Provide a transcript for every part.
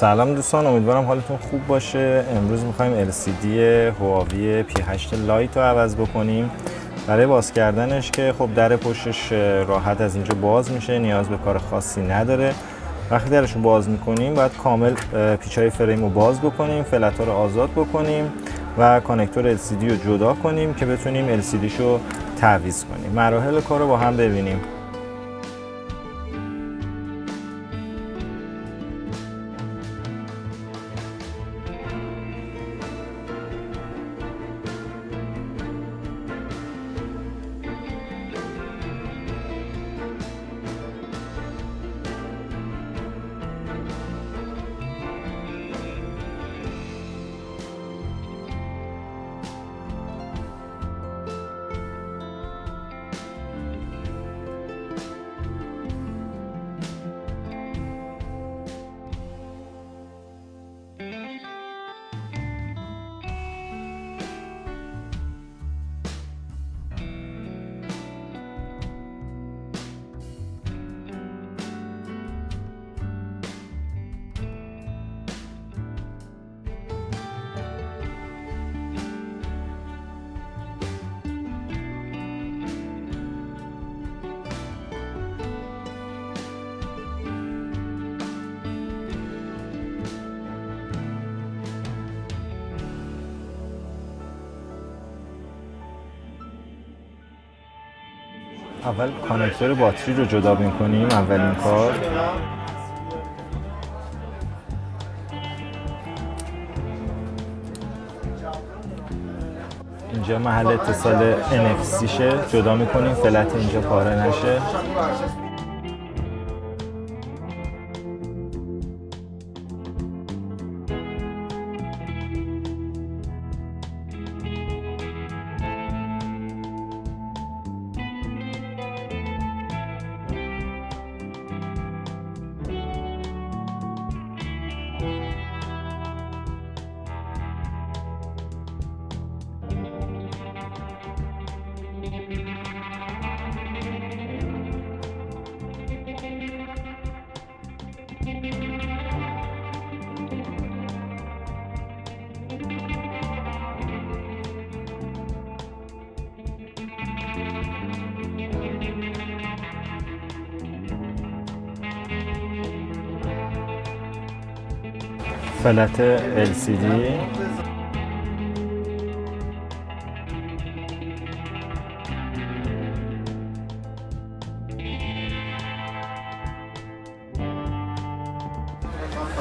سلام دوستان، امیدوارم حالتون خوب باشه. امروز میخوایم LCD هواوی P8 Lite رو عوض بکنیم. برای باز کردنش که خب در پشتش راحت از اینجا باز میشه، نیاز به کار خاصی نداره. وقتی درش رو باز میکنیم باید کامل پیچ‌های فریم رو باز بکنیم، فلت‌ها رو آزاد بکنیم و کانکتور LCD رو جدا کنیم که بتونیم LCD شو تعویض کنیم. مراحل کار رو با هم ببینیم. اول کانکتور باتری رو جدا می‌کنیم. اولین کار اینجا محل اتصال NFC شه جدا می‌کنیم، فلت اینجا پاره نشه. فلت LCD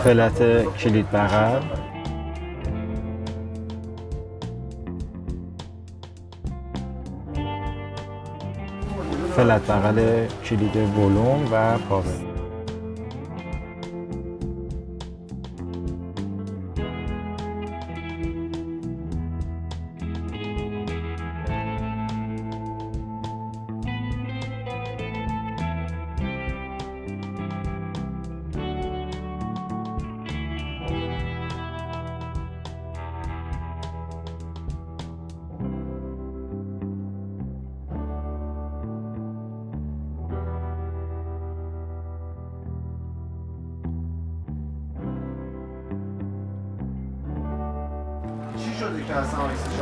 فلت کلید بغل فلت بغل کلید ولوم و پاور.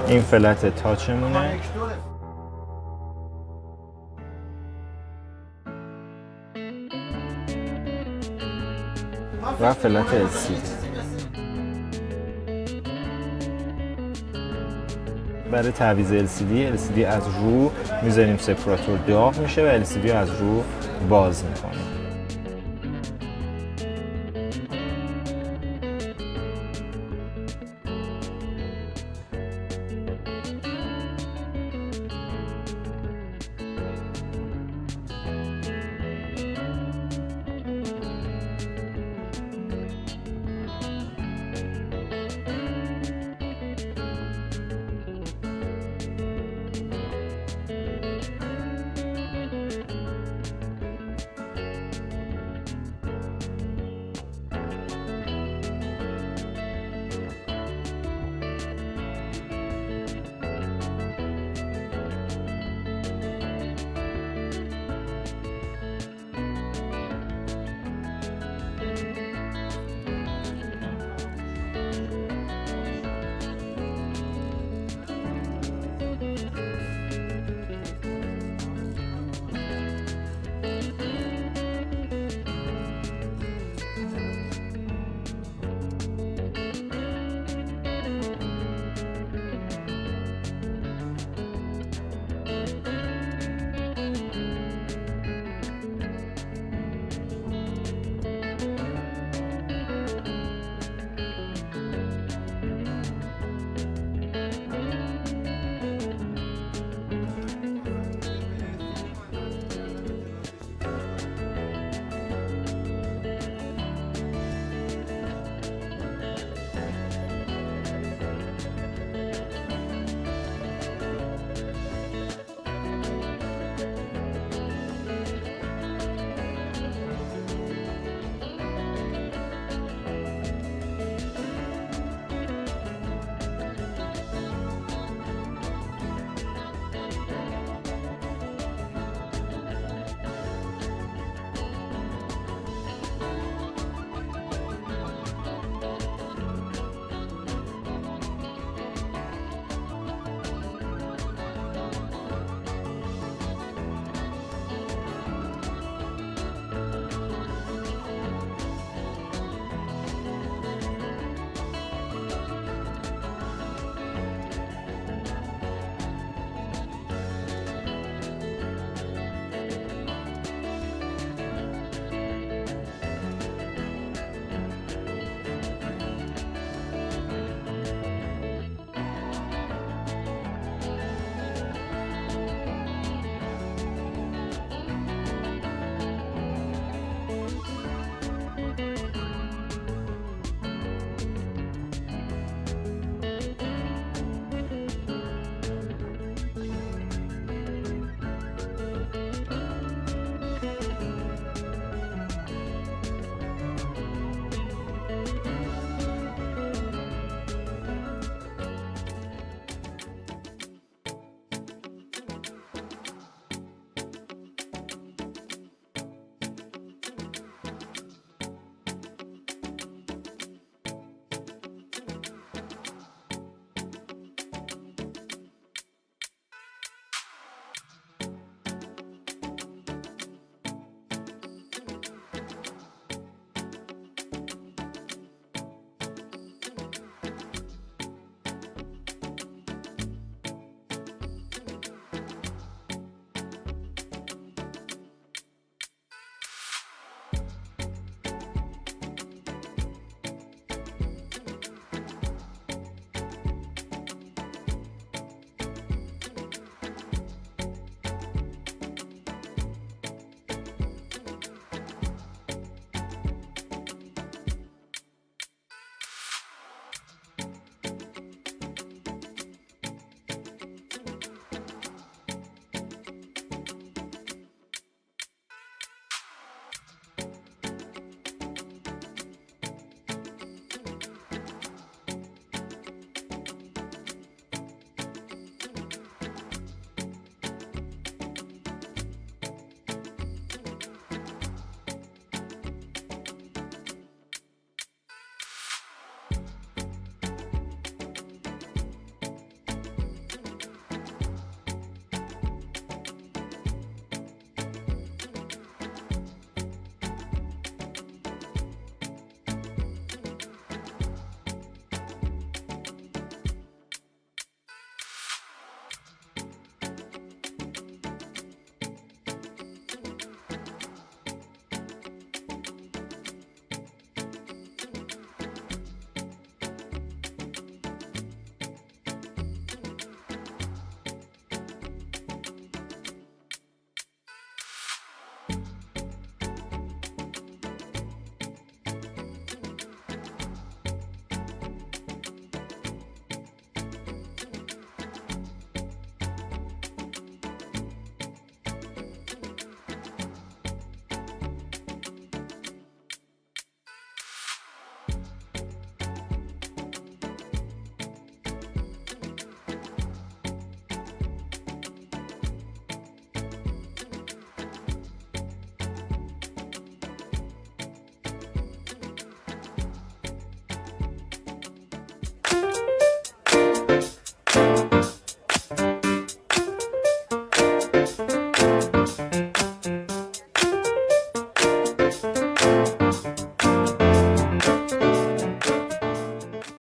این فلت تاچمونه و فلت LCD. برای تعویض LCD از رو میذاریم، سپراتور داغ میشه و LCD از رو باز میکنیم.